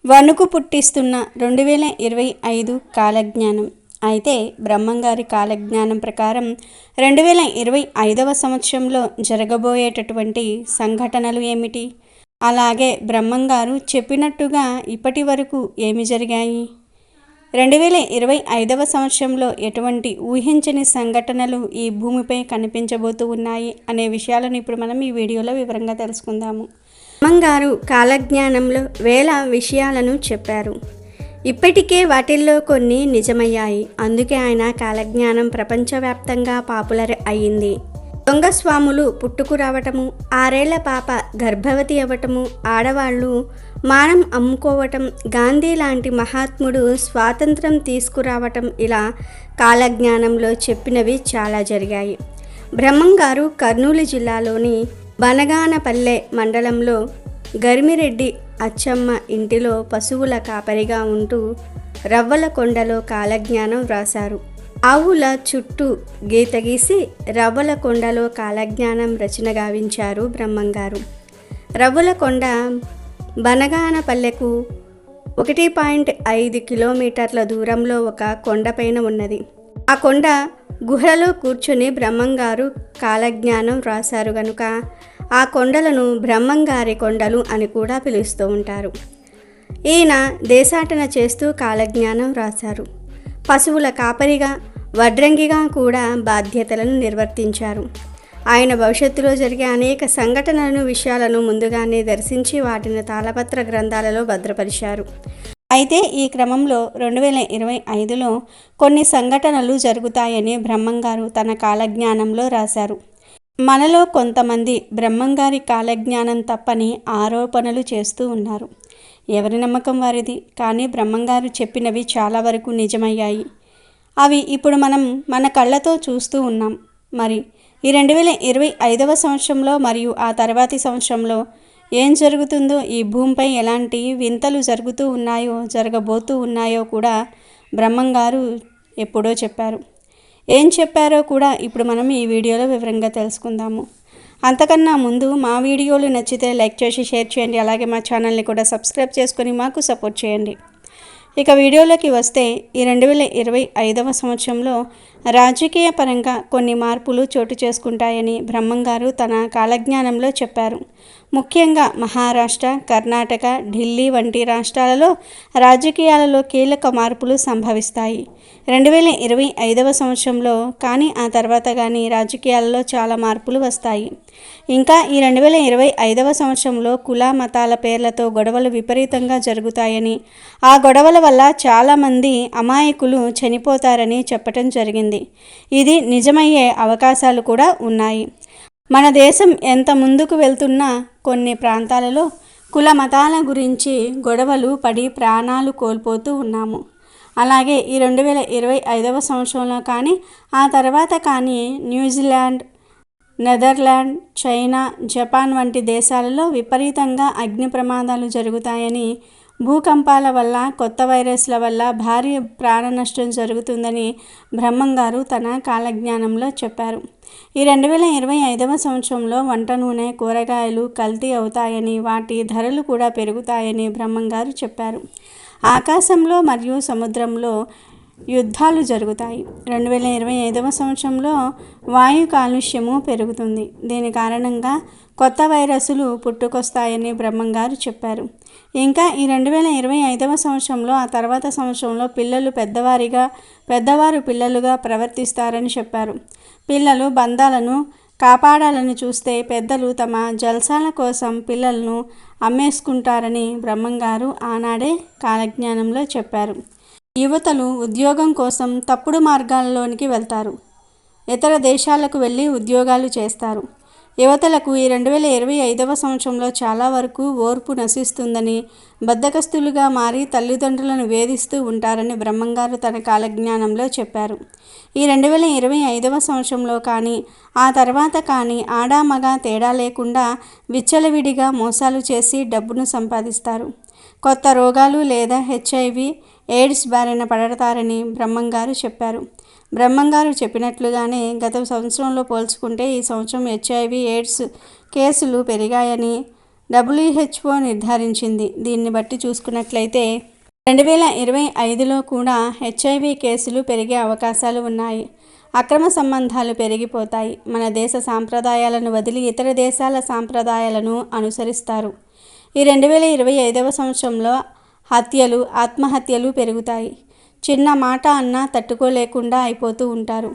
వణుకు పుట్టిస్తున్న 2025 కాలజ్ఞానం. అయితే బ్రహ్మంగారి కాలజ్ఞానం ప్రకారం 2025వ సంవత్సరంలో జరగబోయేటటువంటి సంఘటనలు ఏమిటి? అలాగే బ్రహ్మంగారు చెప్పినట్టుగా ఇప్పటి వరకు ఏమి జరిగాయి? 2025వ సంవత్సరంలో ఎటువంటి ఊహించని సంఘటనలు ఈ భూమిపై కనిపించబోతూ ఉన్నాయి అనే విషయాలను ఇప్పుడు మనం ఈ వీడియోలో వివరంగా తెలుసుకుందాము. బ్రహ్మంగారు కాలజ్ఞానంలో వేల విషయాలను చెప్పారు. ఇప్పటికే వాటిల్లో కొన్ని నిజమయ్యాయి. అందుకే ఆయన కాలజ్ఞానం ప్రపంచవ్యాప్తంగా పాపులర్ అయ్యింది. దొంగ స్వాములు పుట్టుకురావటము, 6 ఏళ్ల పాప గర్భవతి అవ్వటము, ఆడవాళ్ళు మానం అమ్ముకోవటం, గాంధీ లాంటి మహాత్ముడు స్వాతంత్రం తీసుకురావటం, ఇలా కాలజ్ఞానంలో చెప్పినవి చాలా జరిగాయి. బ్రహ్మంగారు కర్నూలు జిల్లాలోని బనగానపల్లె మండలంలో గరిమిరెడ్డి అచ్చమ్మ ఇంటిలో పశువుల కాపరిగా ఉంటూ రవ్వలకొండలో కాలజ్ఞానం వ్రాశారు. ఆవుల చుట్టూ గీత గీసి రవ్వలకొండలో కాలజ్ఞానం రచన గావించారు బ్రహ్మంగారు. రవ్వలకొండ బనగానపల్లెకు 1.5 కిలోమీటర్ల దూరంలో ఒక కొండపైన ఉన్నది. ఆ కొండ గుహలో కూర్చుని బ్రహ్మంగారు కాలజ్ఞానం వ్రాశారు గనుక ఆ కొండలను బ్రహ్మంగారి కొండలు అని కూడా పిలుస్తూ ఉంటారు. ఈయన దేశాటన చేస్తూ కాలజ్ఞానం వ్రాశారు. పశువుల కాపరిగా, వడ్రంగిగా కూడా బాధ్యతలను నిర్వర్తించారు. ఆయన భవిష్యత్తులో జరిగే అనేక సంఘటనలను, విషయాలను ముందుగానే దర్శించి వాటిని తాళపత్ర గ్రంథాలలో భద్రపరిచారు. అయితే ఈ క్రమంలో 2025లో కొన్ని సంఘటనలు జరుగుతాయని బ్రహ్మంగారు తన కాలజ్ఞానంలో రాశారు. మనలో కొంతమంది బ్రహ్మంగారి కాలజ్ఞానం తప్పని ఆరోపణలు చేస్తూ ఉన్నారు. ఎవరి నమ్మకం వారిది. కానీ బ్రహ్మంగారు చెప్పినవి చాలా వరకు నిజమయ్యాయి. అవి ఇప్పుడు మనం మన కళ్ళతో చూస్తూ ఉన్నాం. మరి ఈ 2025వ సంవత్సరంలో మరియు ఆ తర్వాతి సంవత్సరంలో ఏం జరుగుతుందో, ఈ భూమిపై ఎలాంటి వింతలు జరుగుతూ ఉన్నాయో, జరగబోతూ ఉన్నాయో కూడా బ్రహ్మంగారు ఎప్పుడో చెప్పారు. ఏం చెప్పారో కూడా ఇప్పుడు మనం ఈ వీడియోలో వివరంగా తెలుసుకుందాము. అంతకన్నా ముందు మా వీడియోలు నచ్చితే లైక్ చేసి షేర్ చేయండి. అలాగే మా ఛానల్ని కూడా సబ్స్క్రైబ్ చేసుకొని మాకు సపోర్ట్ చేయండి. ఇక వీడియోలోకి వస్తే ఈ 2025వ సంవత్సరంలో రాజకీయ పరంగా కొన్ని మార్పులు చోటు చేసుకుంటాయని బ్రహ్మంగారు తన కాలజ్ఞానంలో చెప్పారు. ముఖ్యంగా మహారాష్ట్ర, కర్ణాటక, ఢిల్లీ వంటి రాష్ట్రాలలో రాజకీయాలలో కీలక మార్పులు సంభవిస్తాయి 2025వ సంవత్సరంలో. కానీ ఆ తర్వాత కానీ రాజకీయాలలో చాలా మార్పులు వస్తాయి. ఇంకా ఈ 2025వ సంవత్సరంలో కుల మతాల పేర్లతో గొడవలు విపరీతంగా జరుగుతాయని, ఆ గొడవల వల్ల చాలామంది అమాయకులు చనిపోతారని చెప్పటం జరిగింది. ఇది నిజమయ్యే అవకాశాలు కూడా ఉన్నాయి. మన దేశం ఎంత ముందుకు వెళ్తున్నా కొన్ని ప్రాంతాలలో కుల మతాల గురించి గొడవలు పడి ప్రాణాలు కోల్పోతూ ఉన్నాము. అలాగే ఈ 2025వ సంవత్సరంలో కానీ ఆ తర్వాత కానీ న్యూజిలాండ్, నెదర్లాండ్, చైనా, జపాన్ వంటి దేశాలలో విపరీతంగా అగ్ని ప్రమాదాలు జరుగుతాయని, భూకంపాల వల్ల, కొత్త వైరస్ల వల్ల భారీ ప్రాణ నష్టం జరుగుతుందని బ్రహ్మంగారు తన కాలజ్ఞానంలో చెప్పారు. ఈ 2025వ సంవత్సరంలో వంట నూనె, కూరగాయలు కల్తీ అవుతాయని, వాటి ధరలు కూడా పెరుగుతాయని బ్రహ్మంగారు చెప్పారు. ఆకాశంలో మరియు సముద్రంలో యుద్ధాలు జరుగుతాయి. 2025వ సంవత్సరంలో వాయు కాలుష్యము పెరుగుతుంది. దీని కారణంగా కొత్త వైరస్లు పుట్టుకొస్తాయని బ్రహ్మంగారు చెప్పారు. ఇంకా ఈ 2025వ సంవత్సరంలో ఆ తర్వాత సంవత్సరంలో పిల్లలు పెద్దవారు పిల్లలుగా ప్రవర్తిస్తారని చెప్పారు. పిల్లలు బంధాలను కాపాడాలని చూస్తే పెద్దలు తమ జల్సాల కోసం పిల్లలను అమ్మేసుకుంటారని బ్రహ్మంగారు ఆనాడే కాలజ్ఞానంలో చెప్పారు. యువతలు ఉద్యోగం కోసం తప్పుడు మార్గాల్లోనికి వెళ్తారు. ఇతర దేశాలకు వెళ్ళి ఉద్యోగాలు చేస్తారు. యువతలకు ఈ 2025వ సంవత్సరంలో చాలా వరకు ఓర్పు నశిస్తుందని, బద్ధకస్తులుగా మారి తల్లిదండ్రులను వేధిస్తూ ఉంటారని బ్రహ్మంగారు తన కాలజ్ఞానంలో చెప్పారు. ఈ 2025వ సంవత్సరంలో కానీ ఆ తర్వాత కానీ ఆడా మగ తేడా లేకుండా విచ్చలవిడిగా మోసాలు చేసి డబ్బును సంపాదిస్తారు. కొత్త రోగాలు లేదా HIV, ఎయిడ్స్ బారిన పడతారని బ్రహ్మంగారు చెప్పారు. బ్రహ్మంగారు చెప్పినట్లుగానే గత సంవత్సరంలో పోల్చుకుంటే ఈ సంవత్సరం హెచ్ఐవి ఎయిడ్స్ కేసులు పెరిగాయని WHO నిర్ధారించింది. దీన్ని బట్టి చూసుకున్నట్లయితే 2025లో కూడా హెచ్ఐవి కేసులు పెరిగే అవకాశాలు ఉన్నాయి. అక్రమ సంబంధాలు పెరిగిపోతాయి. మన దేశ సాంప్రదాయాలను వదిలి ఇతర దేశాల సాంప్రదాయాలను అనుసరిస్తారు. ఈ 2025వ సంవత్సరంలో హత్యలు, ఆత్మహత్యలు పెరుగుతాయి. చిన్న మాట అన్నా తట్టుకోలేకుండా అయిపోతూ ఉంటారు.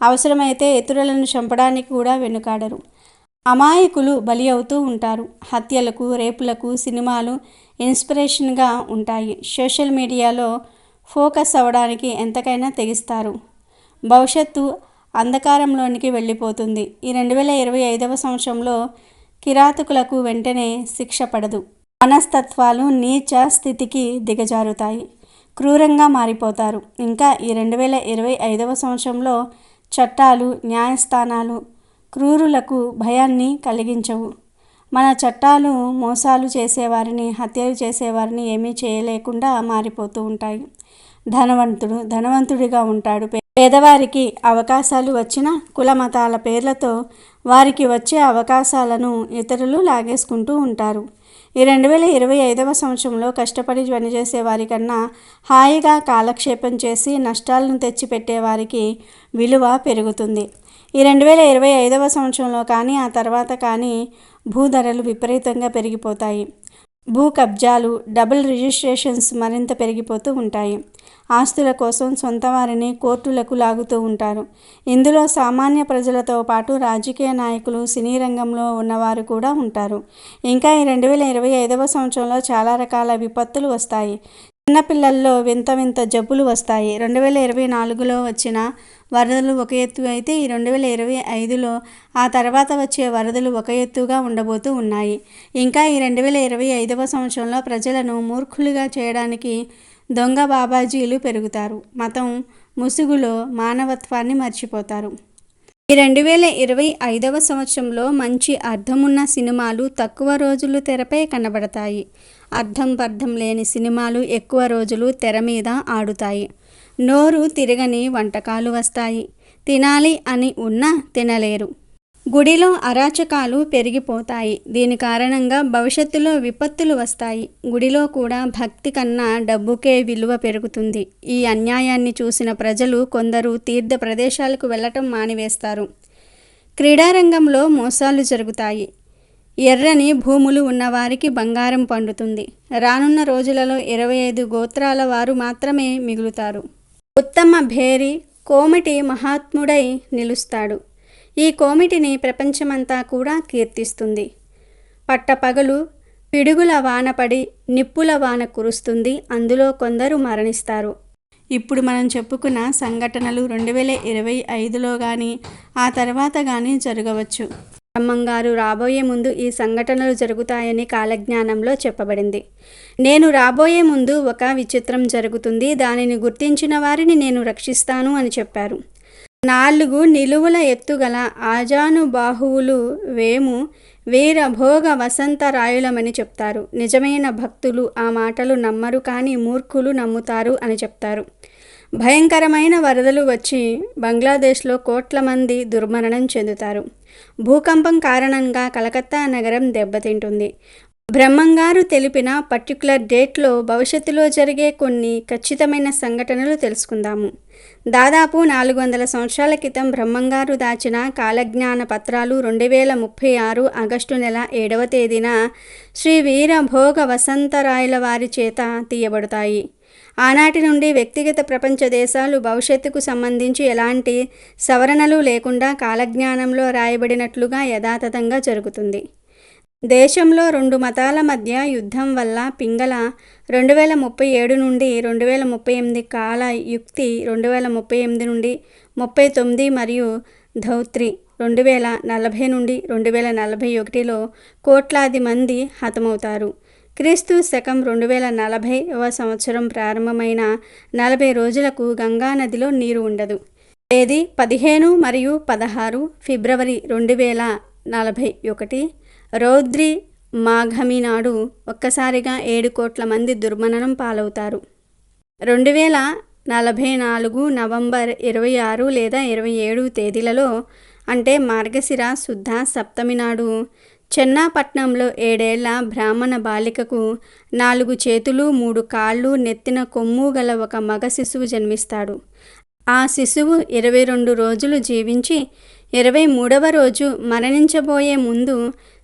అవసరమైతే ఇతరులను చంపడానికి కూడా వెనుకాడరు. అమాయకులు బలి అవుతూ ఉంటారు. హత్యలకు, రేపులకు సినిమాలు ఇన్స్పిరేషన్గా ఉంటాయి. సోషల్ మీడియాలో ఫోకస్ అవ్వడానికి ఎంతకైనా తెగిస్తారు. భవిష్యత్తు అంధకారంలోనికి వెళ్ళిపోతుంది. ఈ 2025వ సంవత్సరంలో కిరాతకులకు వెంటనే శిక్ష పడదు. మనస్తత్వాలు నీచ స్థితికి దిగజారుతాయి. క్రూరంగా మారిపోతారు. ఇంకా ఈ 2025వ సంవత్సరంలో చట్టాలు, న్యాయస్థానాలు క్రూరులకు భయాన్ని కలిగించవు. మన చట్టాలు మోసాలు చేసేవారిని, హత్యలు చేసేవారిని ఏమీ చేయలేకుండా మారిపోతూ ఉంటాయి. ధనవంతుడు ధనవంతుడిగా ఉంటాడు. పేదవారికి అవకాశాలు వచ్చినా కుల మతాల పేర్లతో వారికి వచ్చే అవకాశాలను ఇతరులు లాగేసుకుంటూ ఉంటారు. ఈ 2025వ సంవత్సరంలో కష్టపడి పనిచేసే వారికన్నా హాయిగా కాలక్షేపం చేసి నష్టాలను తెచ్చిపెట్టేవారికి విలువ పెరుగుతుంది. ఈ 2025వ సంవత్సరంలో కానీ ఆ తర్వాత కానీ భూధరలు విపరీతంగా పెరిగిపోతాయి. భూ కబ్జాలు, డబుల్ రిజిస్ట్రేషన్స్ మరింత పెరిగిపోతూ ఉంటాయి. ఆస్తుల కోసం సొంత వారిని కోర్టులకు లాగుతూ ఉంటారు. ఇందులో సామాన్య ప్రజలతో పాటు రాజకీయ నాయకులు, సినీ రంగంలో ఉన్నవారు కూడా ఉంటారు. ఇంకా ఈ 2025వ సంవత్సరంలో చాలా రకాల విపత్తులు వస్తాయి. చిన్నపిల్లల్లో వింత వింత జబ్బులు వస్తాయి. 2024లో వచ్చిన వరదలు ఒక ఎత్తు అయితే ఈ 2025లో ఆ తర్వాత వచ్చే వరదలు ఒక ఎత్తుగా ఉండబోతూ ఉన్నాయి. ఇంకా ఈ 2025వ సంవత్సరంలో ప్రజలను మూర్ఖులుగా చేయడానికి దొంగ బాబాజీలు పెరుగుతారు. మతం ముసుగులో మానవత్వాన్ని మర్చిపోతారు. ఈ 2025వ సంవత్సరంలో మంచి అర్థమున్న సినిమాలు తక్కువ రోజులు తెరపై కనబడతాయి. అర్థం లేని సినిమాలు ఎక్కువ రోజులు తెర మీద ఆడుతాయి. నోరు తిరగని వంటకాలు వస్తాయి. తినాలి అని ఉన్నా తినలేరు. గుడిలో అరాచకాలు పెరిగిపోతాయి. దీని కారణంగా భవిష్యత్తులో విపత్తులు వస్తాయి. గుడిలో కూడా భక్తి కన్నా డబ్బుకే విలువ పెరుగుతుంది. ఈ అన్యాయాన్ని చూసిన ప్రజలు కొందరు తీర్థ ప్రదేశాలకు వెళ్ళటం మానివేస్తారు. క్రీడారంగంలో మోసాలు జరుగుతాయి. ఎర్రని భూములు ఉన్నవారికి బంగారం పండుతుంది. రానున్న రోజులలో 25 గోత్రాల వారు మాత్రమే మిగులుతారు. ఉత్తమ భేరి కోమటి మహాత్ముడై నిలుస్తాడు. ఈ కోమిటిని ప్రపంచమంతా కూడా కీర్తిస్తుంది. పట్టపగలు పిడుగుల వాన పడి నిప్పుల వాన కురుస్తుంది. అందులో కొందరు మరణిస్తారు. ఇప్పుడు మనం చెప్పుకున్న సంఘటనలు 2025లో కానీ ఆ తర్వాత కానీ జరగవచ్చు. బ్రహ్మంగారు రాబోయే ముందు ఈ సంఘటనలు జరుగుతాయని కాలజ్ఞానంలో చెప్పబడింది. నేను రాబోయే ముందు ఒక విచిత్రం జరుగుతుంది. దానిని గుర్తించిన వారిని నేను రక్షిస్తాను అని చెప్పారు. 4 నిలువుల ఎత్తుగల ఆజానుబాహువులు వేము వీరభోగ వసంతరాయులమని చెప్తారు. నిజమైన భక్తులు ఆ మాటలు నమ్మరు, కానీ మూర్ఖులు నమ్ముతారు అని చెప్తారు. భయంకరమైన వరదలు వచ్చి బంగ్లాదేశ్లో కోట్ల మంది దుర్మరణం చెందుతారు. భూకంపం కారణంగా కలకత్తా నగరం దెబ్బతింటుంది. బ్రహ్మంగారు తెలిపిన పర్టిక్యులర్ డేట్లో భవిష్యత్తులో జరిగే కొన్ని ఖచ్చితమైన సంఘటనలు తెలుసుకుందాము. దాదాపు 400 సంవత్సరాల క్రితం బ్రహ్మంగారు దాచిన కాలజ్ఞాన పత్రాలు 2036 ఆగస్టు నెల 7వ తేదీన శ్రీ వీరభోగ వసంతరాయల వారి చేత తీయబడతాయి. ఆనాటి నుండి వ్యక్తిగత ప్రపంచ దేశాలు భవిష్యత్తుకు సంబంధించి ఎలాంటి సవరణలు లేకుండా కాలజ్ఞానంలో రాయబడినట్లుగా యథాతథంగా జరుగుతుంది. దేశంలో 2 మతాల మధ్య యుద్ధం వల్ల పింగళ 2037 నుండి 2038 కాల యుక్తి 2038 నుండి 39 మరియు ధౌత్రి 2040 నుండి 2041లో కోట్లాది మంది హతమవుతారు. క్రీస్తు శకం 2040వ సంవత్సరం ప్రారంభమైన 40 రోజులకు గంగా నదిలో నీరు ఉండదు. తేదీ 15 మరియు 16 ఫిబ్రవరి 2041 రౌద్రి మాఘమి నాడు ఒక్కసారిగా 7 కోట్ల మంది దుర్మరణం పాలవుతారు. 44 నవంబర్ 26 లేదా 27 తేదీలలో అంటే మార్గశిర శుద్ధ సప్తమి నాడు చెన్నాపట్నంలో 7 ఏళ్ల బ్రాహ్మణ బాలికకు 4 చేతులు 3 కాళ్ళు నెత్తిన కొమ్ము గల ఒక మగ శిశువు జన్మిస్తాడు. ఆ శిశువు 22 రోజులు జీవించి 23వ రోజు మరణించబోయే ముందు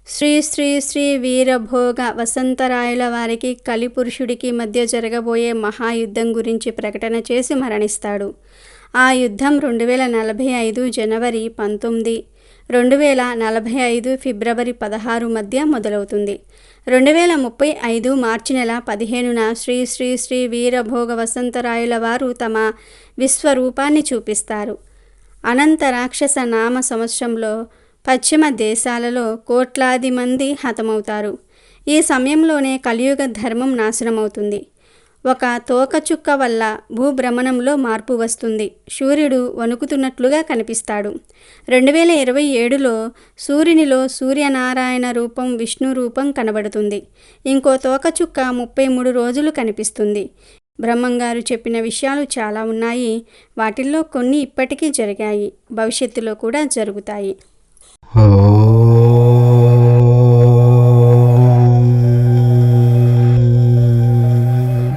శ్రీ శ్రీ శ్రీ వీరభోగ వసంతరాయల వారికి కలిపురుషుడికి మధ్య జరగబోయే మహాయుద్ధం గురించి ప్రకటన చేసి మరణిస్తాడు. ఆ యుద్ధం 2045 జనవరి 19, 2045 ఫిబ్రవరి 16 మధ్య మొదలవుతుంది. 2035 మార్చి నెల 15న శ్రీ శ్రీ శ్రీ వీరభోగ వసంతరాయల వారు తమ విశ్వరూపాన్ని చూపిస్తారు. అనంత రాక్షస నామ సంవత్సరంలో పశ్చిమ దేశాలలో కోట్లాది మంది హతమవుతారు. ఈ సమయంలోనే కలియుగ ధర్మం నాశనమవుతుంది. ఒక తోకచుక్క వల్ల భూభ్రమణంలో మార్పు వస్తుంది. సూర్యుడు వణుకుతున్నట్లుగా కనిపిస్తాడు. 2027లో సూర్యునిలో సూర్యనారాయణ రూపం విష్ణు రూపం కనబడుతుంది. ఇంకో తోకచుక్క 33 రోజులు కనిపిస్తుంది. బ్రహ్మంగారు చెప్పిన విషయాలు చాలా ఉన్నాయి. వాటిల్లో కొన్ని ఇప్పటికీ జరిగాయి, భవిష్యత్తులో కూడా జరుగుతాయి. ఓం